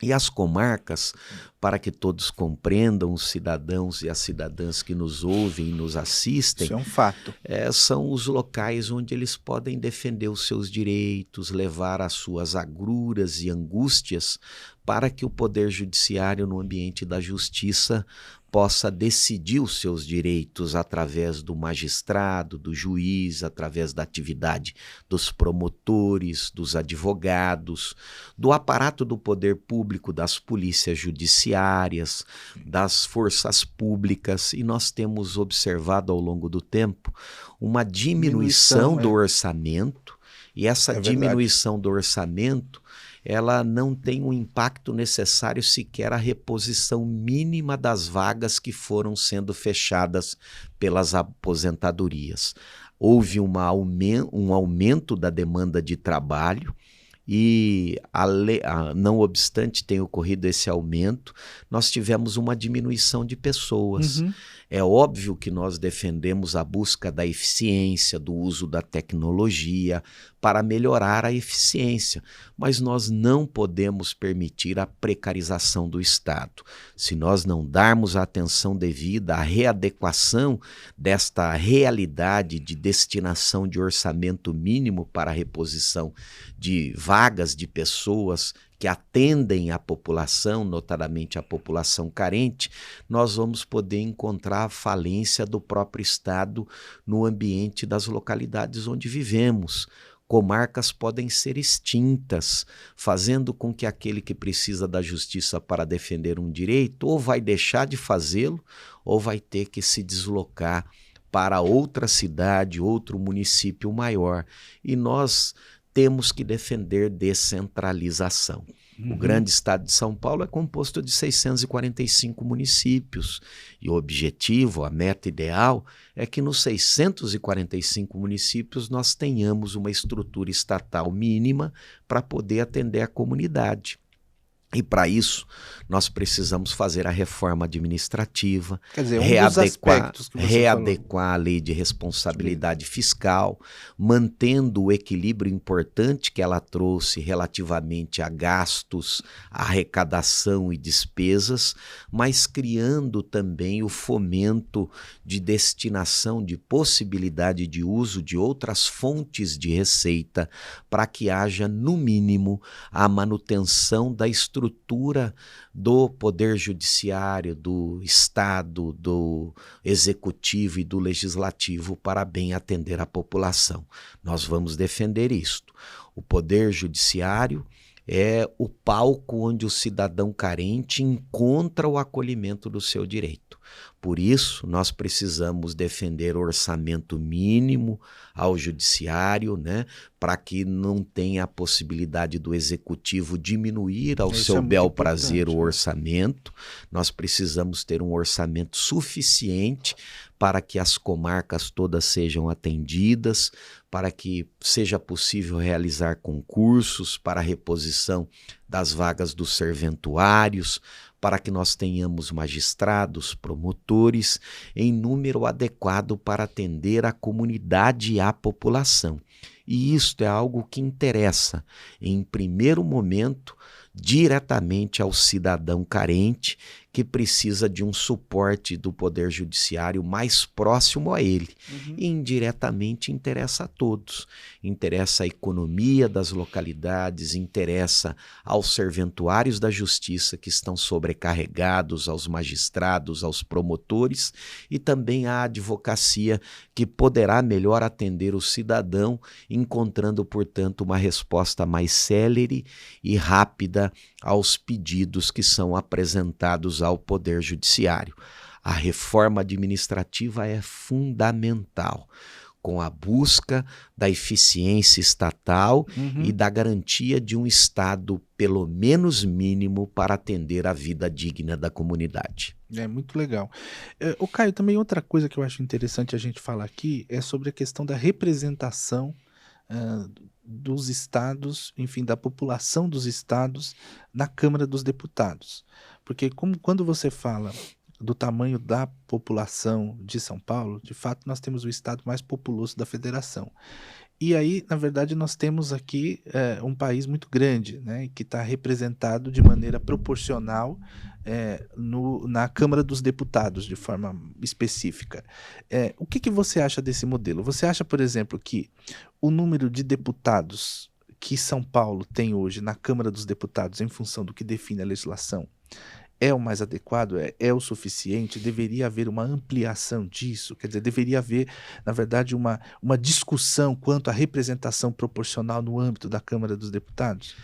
E as comarcas, para que todos compreendam, os cidadãos e as cidadãs que nos ouvem e nos assistem, isso é um fato. São os locais onde eles podem defender os seus direitos, levar as suas agruras e angústias para que o Poder Judiciário, no ambiente da justiça, possa decidir os seus direitos através do magistrado, do juiz, através da atividade dos promotores, dos advogados, do aparato do poder público, das polícias judiciárias, das forças públicas. E nós temos observado ao longo do tempo uma diminuição do orçamento, e essa diminuição do orçamento ela não tem um impacto necessário sequer à reposição mínima das vagas que foram sendo fechadas pelas aposentadorias. Houve um aumento da demanda de trabalho e, não obstante ter ocorrido esse aumento, nós tivemos uma diminuição de pessoas. É óbvio que nós defendemos a busca da eficiência, do uso da tecnologia para melhorar a eficiência, mas nós não podemos permitir a precarização do Estado. Se nós não darmos a atenção devida à readequação desta realidade de destinação de orçamento mínimo para a reposição de vagas de pessoas que atendem a população, notadamente a população carente, nós vamos poder encontrar a falência do próprio Estado no ambiente das localidades onde vivemos. Comarcas podem ser extintas, fazendo com que aquele que precisa da justiça para defender um direito ou vai deixar de fazê-lo ou vai ter que se deslocar para outra cidade, outro município maior. E nós temos que defender descentralização. O grande estado de São Paulo é composto de 645 municípios e o objetivo, a meta ideal, é que nos 645 municípios nós tenhamos uma estrutura estatal mínima para poder atender a comunidade. E para isso, nós precisamos fazer a reforma administrativa, quer dizer, readequar a lei de responsabilidade fiscal, mantendo o equilíbrio importante que ela trouxe relativamente a gastos, arrecadação e despesas, mas criando também o fomento de destinação, de possibilidade de uso de outras fontes de receita para que haja, no mínimo, a manutenção da estrutura do Poder Judiciário, do Estado, do Executivo e do Legislativo para bem atender a população. Nós vamos defender isto. O Poder Judiciário é o palco onde o cidadão carente encontra o acolhimento do seu direito. Por isso, nós precisamos defender o orçamento mínimo ao judiciário, para que não tenha a possibilidade do executivo diminuir ao seu bel prazer o orçamento. Nós precisamos ter um orçamento suficiente para que as comarcas todas sejam atendidas, para que seja possível realizar concursos para a reposição das vagas dos serventuários, para que nós tenhamos magistrados, promotores, em número adequado para atender a comunidade e a população. E isto é algo que interessa, em primeiro momento, diretamente ao cidadão carente que precisa de um suporte do Poder Judiciário mais próximo a ele. E indiretamente interessa a todos. Interessa a economia das localidades, interessa aos serventuários da justiça que estão sobrecarregados, aos magistrados, aos promotores e também à advocacia que poderá melhor atender o cidadão, encontrando, portanto, uma resposta mais célere e rápida aos pedidos que são apresentados ao Poder Judiciário. A reforma administrativa é fundamental. com a busca da eficiência estatal e da garantia de um Estado, pelo menos mínimo, para atender a vida digna da comunidade. É muito legal. O Caio, também outra coisa que eu acho interessante a gente falar aqui é sobre a questão da representação dos estados, enfim, da população dos estados na Câmara dos Deputados. Porque quando você fala do tamanho da população de São Paulo, de fato nós temos o estado mais populoso da federação. E aí, na verdade, nós temos aqui um país muito grande, né, que está representado de maneira proporcional na Câmara dos Deputados, de forma específica. O que você acha desse modelo? Você acha, por exemplo, que o número de deputados que São Paulo tem hoje na Câmara dos Deputados, em função do que define a legislação, é o mais adequado? É o suficiente? Deveria haver uma ampliação disso? Quer dizer, deveria haver, na verdade, uma discussão quanto à representação proporcional no âmbito da Câmara dos Deputados?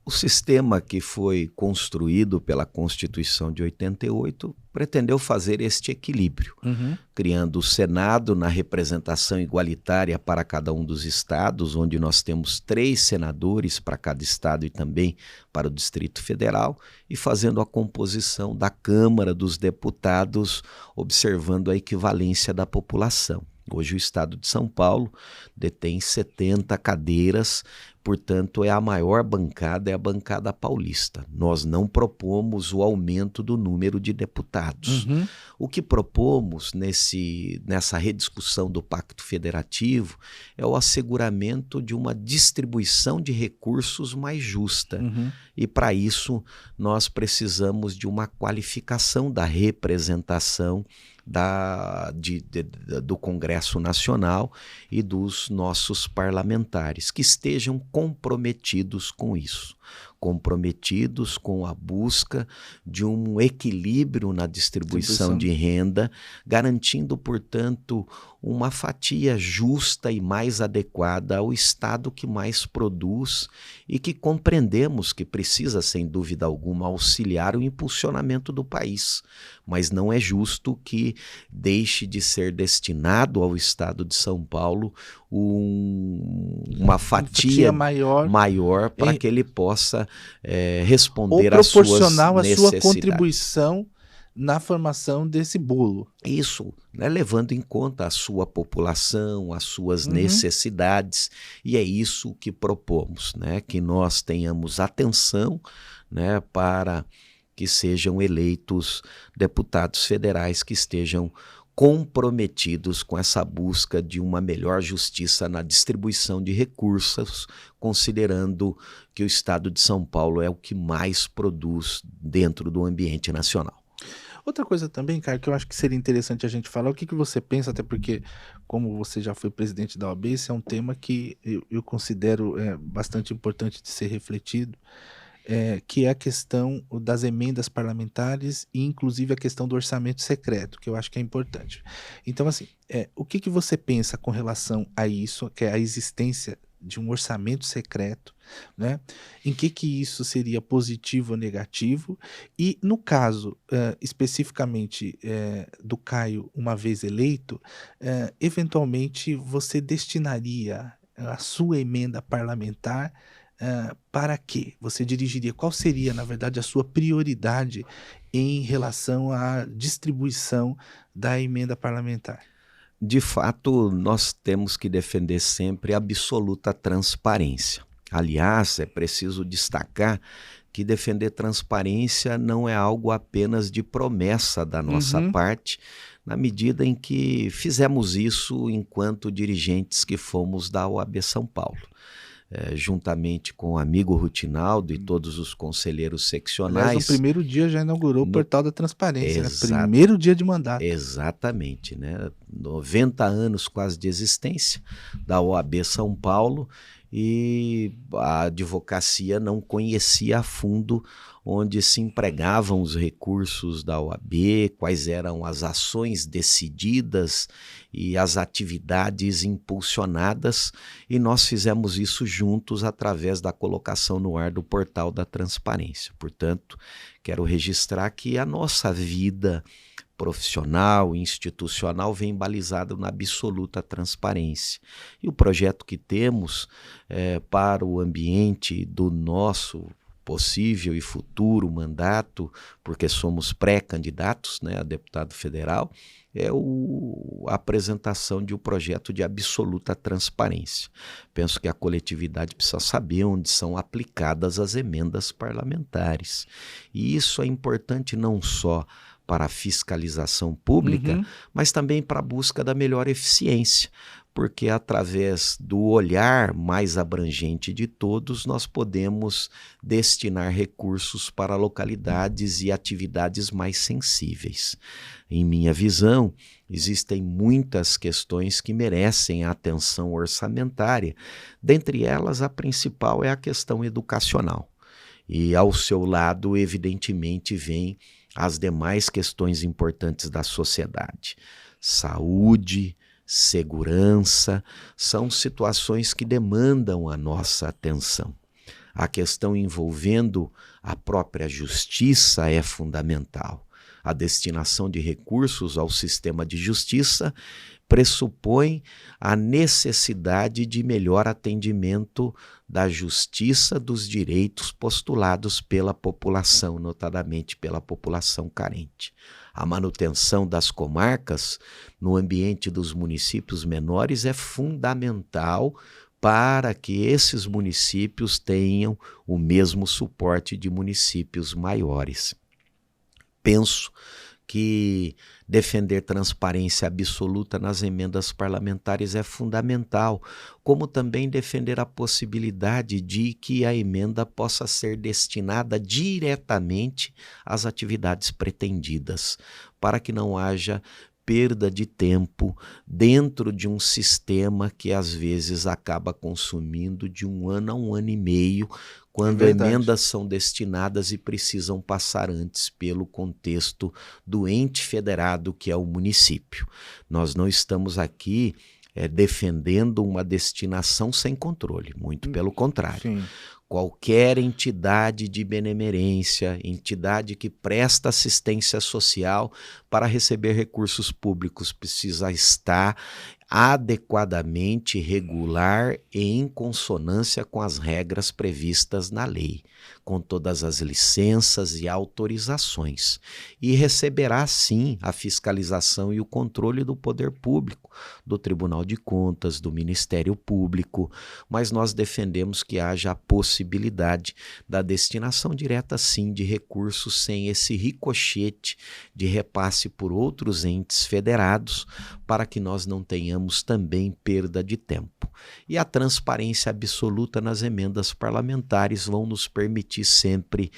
O sistema que foi construído pela Constituição de 88 pretendeu fazer este equilíbrio, criando o Senado na representação igualitária para cada um dos estados, onde nós temos 3 senadores para cada estado e também para o Distrito Federal, e fazendo a composição da Câmara dos Deputados, observando a equivalência da população. Hoje o estado de São Paulo detém 70 cadeiras, portanto é a maior bancada, é a bancada paulista. Nós não propomos o aumento do número de deputados. O que propomos nessa rediscussão do Pacto Federativo é o asseguramento de uma distribuição de recursos mais justa. E para isso nós precisamos de uma qualificação da representação do Congresso Nacional e dos nossos parlamentares, que estejam comprometidos com isso, comprometidos com a busca de um equilíbrio na distribuição de renda, garantindo, portanto, uma fatia justa e mais adequada ao Estado que mais produz e que compreendemos que precisa, sem dúvida alguma, auxiliar o impulsionamento do país. Mas não é justo que deixe de ser destinado ao Estado de São Paulo uma fatia maior para que ele possa responder às suas necessidades. Ou proporcional à sua contribuição na formação desse bolo. Isso, né, levando em conta a sua população, as suas necessidades, e é isso que propomos, né, que nós tenhamos atenção, né, para que sejam eleitos deputados federais que estejam comprometidos com essa busca de uma melhor justiça na distribuição de recursos, considerando que o estado de São Paulo é o que mais produz dentro do ambiente nacional. Outra coisa também, cara, que eu acho que seria interessante a gente falar, o que você pensa, até porque, como você já foi presidente da OAB, esse é um tema que eu considero bastante importante de ser refletido, que é a questão das emendas parlamentares e, inclusive, a questão do orçamento secreto, que eu acho que é importante. Então, assim, o que você pensa com relação a isso, que é a existência de um orçamento secreto, né? Em que isso seria positivo ou negativo? E no caso especificamente do Caio, uma vez eleito, eventualmente você destinaria a sua emenda parlamentar para quê? Você dirigiria? Qual seria, na verdade, a sua prioridade em relação à distribuição da emenda parlamentar? De fato, nós temos que defender sempre a absoluta transparência. Aliás, é preciso destacar que defender transparência não é algo apenas de promessa da nossa parte, na medida em que fizemos isso enquanto dirigentes que fomos da OAB São Paulo. Juntamente com o amigo Rutinaldo e todos os conselheiros seccionais. Aliás, no primeiro dia já inaugurou o Portal da Transparência, né? Primeiro dia de mandato. Exatamente, né? 90 anos quase de existência da OAB São Paulo, e a advocacia não conhecia a fundo onde se empregavam os recursos da OAB, quais eram as ações decididas e as atividades impulsionadas, e nós fizemos isso juntos através da colocação no ar do Portal da Transparência. Portanto, quero registrar que a nossa vida profissional, institucional, vem balizado na absoluta transparência. E o projeto que temos para o ambiente do nosso possível e futuro mandato, porque somos pré-candidatos, né, a deputado federal, é a apresentação de um projeto de absoluta transparência. Penso que a coletividade precisa saber onde são aplicadas as emendas parlamentares. E isso é importante não só para a fiscalização pública, mas também para a busca da melhor eficiência, porque através do olhar mais abrangente de todos, nós podemos destinar recursos para localidades e atividades mais sensíveis. Em minha visão, existem muitas questões que merecem a atenção orçamentária. Dentre elas, a principal é a questão educacional. E ao seu lado, evidentemente, vem as demais questões importantes da sociedade. Saúde, segurança, são situações que demandam a nossa atenção. A questão envolvendo a própria justiça é fundamental. A destinação de recursos ao sistema de justiça pressupõe a necessidade de melhor atendimento da justiça dos direitos postulados pela população, notadamente pela população carente. A manutenção das comarcas no ambiente dos municípios menores é fundamental para que esses municípios tenham o mesmo suporte de municípios maiores. Penso que defender transparência absoluta nas emendas parlamentares é fundamental, como também defender a possibilidade de que a emenda possa ser destinada diretamente às atividades pretendidas, para que não haja perda de tempo dentro de um sistema que às vezes acaba consumindo de 1 ano a 1 ano e meio, quando emendas são destinadas e precisam passar antes pelo contexto do ente federado, que é o município. Nós não estamos aqui defendendo uma destinação sem controle, muito pelo contrário. Sim. Qualquer entidade de benemerência, entidade que presta assistência social para receber recursos públicos precisa estar adequadamente regular e em consonância com as regras previstas na lei, com todas as licenças e autorizações, e receberá sim a fiscalização e o controle do poder público, do Tribunal de Contas, do Ministério Público, mas nós defendemos que haja a possibilidade da destinação direta sim de recursos sem esse ricochete de repasse por outros entes federados, para que nós não tenhamos também perda de tempo. E a transparência absoluta nas emendas parlamentares vão nos permitir sempre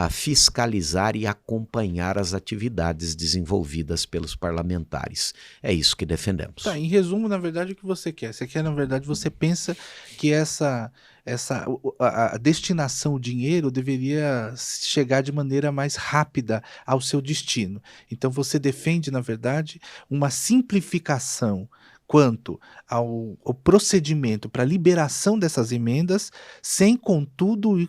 fiscalizar e acompanhar as atividades desenvolvidas pelos parlamentares. É isso que defendemos. Tá, em resumo, na verdade, o que você quer? Você quer, na verdade, você pensa que a destinação, o dinheiro, deveria chegar de maneira mais rápida ao seu destino. Então, você defende, na verdade, uma simplificação quanto ao procedimento para liberação dessas emendas, sem, contudo,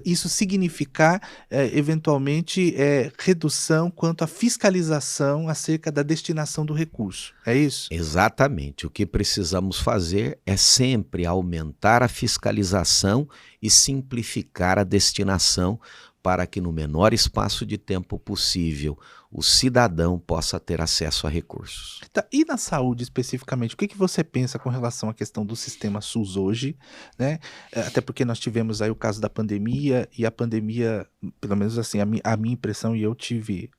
isso significar, eventualmente, redução quanto à fiscalização acerca da destinação do recurso. É isso? Exatamente. O que precisamos fazer é sempre aumentar a fiscalização e simplificar a destinação para que no menor espaço de tempo possível o cidadão possa ter acesso a recursos. Tá, e na saúde especificamente, o que você pensa com relação à questão do sistema SUS hoje, né? Até porque nós tivemos aí o caso da pandemia, e a pandemia, pelo menos assim, a minha impressão, e eu tive,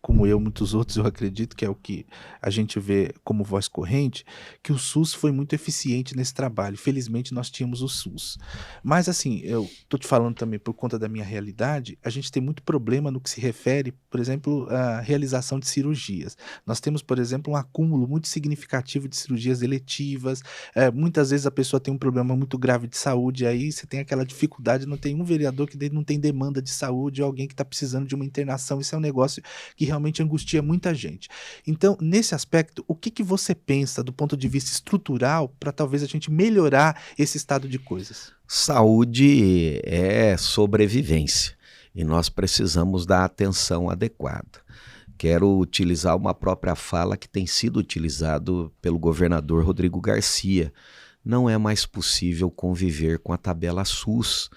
como eu, muitos outros, eu acredito que é o que a gente vê como voz corrente, que o SUS foi muito eficiente nesse trabalho. Felizmente nós tínhamos o SUS. Mas assim, eu tô te falando também por conta da minha realidade, a gente tem muito problema no que se refere, por exemplo, à realização de cirurgias. Nós temos, por exemplo, um acúmulo muito significativo de cirurgias eletivas, muitas vezes a pessoa tem um problema muito grave de saúde, aí você tem aquela dificuldade, não tem um vereador que não tem demanda de saúde, ou alguém que está precisando de uma internação. Isso é um negócio que realmente angustia muita gente. Então, nesse aspecto, o que você pensa do ponto de vista estrutural para talvez a gente melhorar esse estado de coisas? Saúde é sobrevivência e nós precisamos da atenção adequada. quero utilizar uma própria fala que tem sido utilizado pelo governador Rodrigo Garcia. Não é mais possível conviver com a tabela SUS,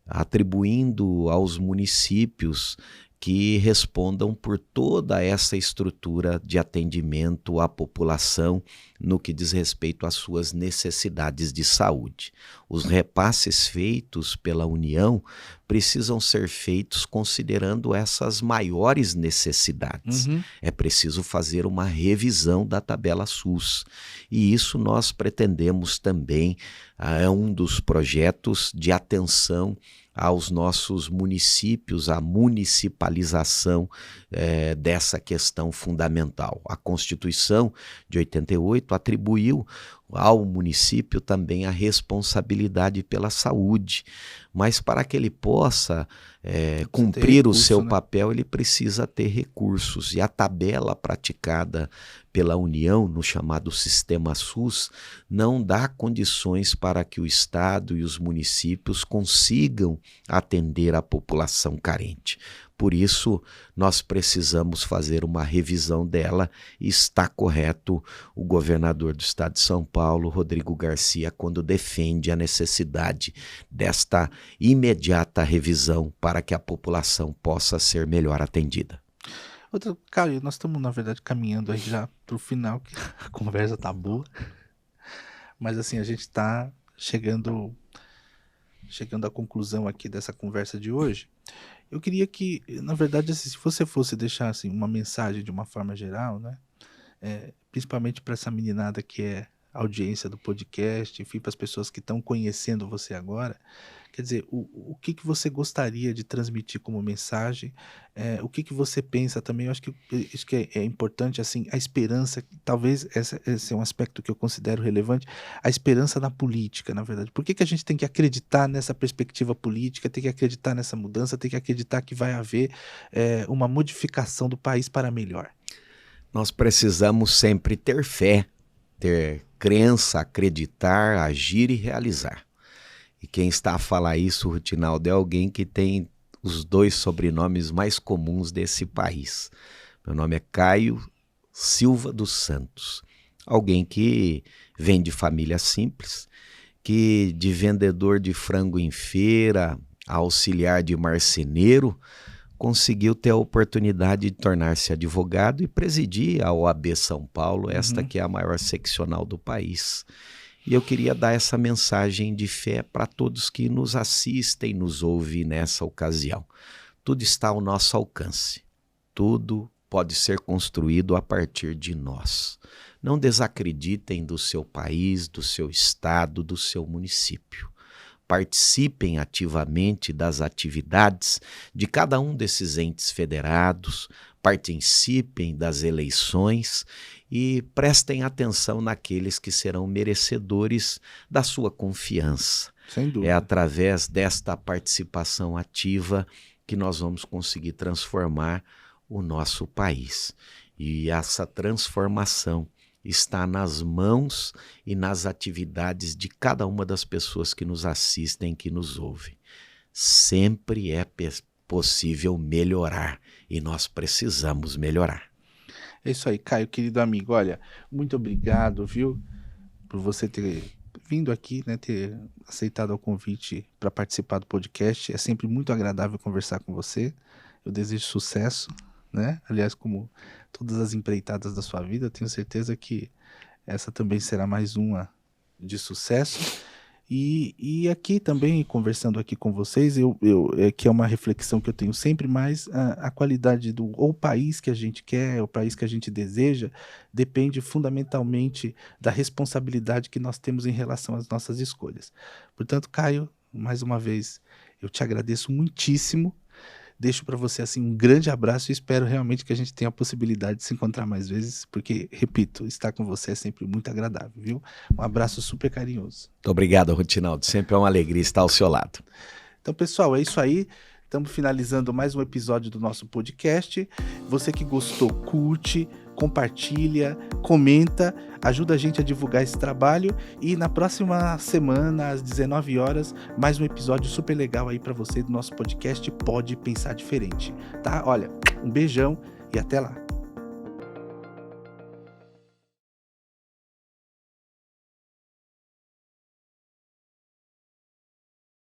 atribuindo aos municípios que respondam por toda essa estrutura de atendimento à população no que diz respeito às suas necessidades de saúde. Os repasses feitos pela União precisam ser feitos considerando essas maiores necessidades. É preciso fazer uma revisão da tabela SUS. E isso nós pretendemos também, é um dos projetos de atenção aos nossos municípios, a municipalização dessa questão fundamental. A Constituição de 88 atribuiu ao município também a responsabilidade pela saúde, mas para que ele possa cumprir o seu papel, ele precisa ter recursos, e a tabela praticada pela União no chamado Sistema SUS não dá condições para que o Estado e os municípios consigam atender a população carente. Por isso, nós precisamos fazer uma revisão dela, e está correto o governador do estado de São Paulo, Rodrigo Garcia, quando defende a necessidade desta imediata revisão para que a população possa ser melhor atendida. Caio, nós estamos, na verdade, caminhando aí já para o final, que a conversa tá boa, mas assim, a gente está chegando à conclusão aqui dessa conversa de hoje. Eu queria que, na verdade, assim, se você fosse deixar assim, uma mensagem de uma forma geral, né? Principalmente para essa meninada que é audiência do podcast, enfim, para as pessoas que estão conhecendo você agora, quer dizer, o que você gostaria de transmitir como mensagem, o que você pensa também, eu acho que é importante, assim, a esperança, talvez esse é um aspecto que eu considero relevante, a esperança na política, na verdade. Por que a gente tem que acreditar nessa perspectiva política, tem que acreditar nessa mudança, tem que acreditar que vai haver uma modificação do país para melhor? Nós precisamos sempre ter fé, ter crença, acreditar, agir e realizar. E quem está a falar isso, Rutinaldo, é alguém que tem os 2 sobrenomes mais comuns desse país. Meu nome é Caio Silva dos Santos. Alguém que vem de família simples, que de vendedor de frango em feira, a auxiliar de marceneiro, conseguiu ter a oportunidade de tornar-se advogado e presidir a OAB São Paulo, esta que é a maior seccional do país. E eu queria dar essa mensagem de fé para todos que nos assistem, nos ouvem nessa ocasião. Tudo está ao nosso alcance. Tudo pode ser construído a partir de nós. Não desacreditem do seu país, do seu estado, do seu município. Participem ativamente das atividades de cada um desses entes federados, participem das eleições e prestem atenção naqueles que serão merecedores da sua confiança. Sem dúvida. É através desta participação ativa que nós vamos conseguir transformar o nosso país. E essa transformação está nas mãos e nas atividades de cada uma das pessoas que nos assistem, que nos ouvem. Sempre é possível melhorar e nós precisamos melhorar. É isso aí, Caio, querido amigo. Olha, muito obrigado, viu, por você ter vindo aqui, né, ter aceitado o convite para participar do podcast. É sempre muito agradável conversar com você. Eu desejo sucesso, né? Aliás, como todas as empreitadas da sua vida, tenho certeza que essa também será mais uma de sucesso. E aqui também, conversando aqui com vocês, que é uma reflexão que eu tenho sempre mais, a qualidade o país que a gente quer, o país que a gente deseja, depende fundamentalmente da responsabilidade que nós temos em relação às nossas escolhas. Portanto, Caio, mais uma vez, eu te agradeço muitíssimo. Deixo para você assim um grande abraço e espero realmente que a gente tenha a possibilidade de se encontrar mais vezes, porque, repito, estar com você é sempre muito agradável, viu? Um abraço super carinhoso. Muito obrigado, Rutinaldo. Sempre é uma alegria estar ao seu lado. Então, pessoal, é isso aí. Estamos finalizando mais um episódio do nosso podcast. Você que gostou, curte, compartilha, comenta, ajuda a gente a divulgar esse trabalho. E na próxima semana, às 19 horas, mais um episódio super legal aí para você do nosso podcast Pode Pensar Diferente, tá? Olha, um beijão e até lá.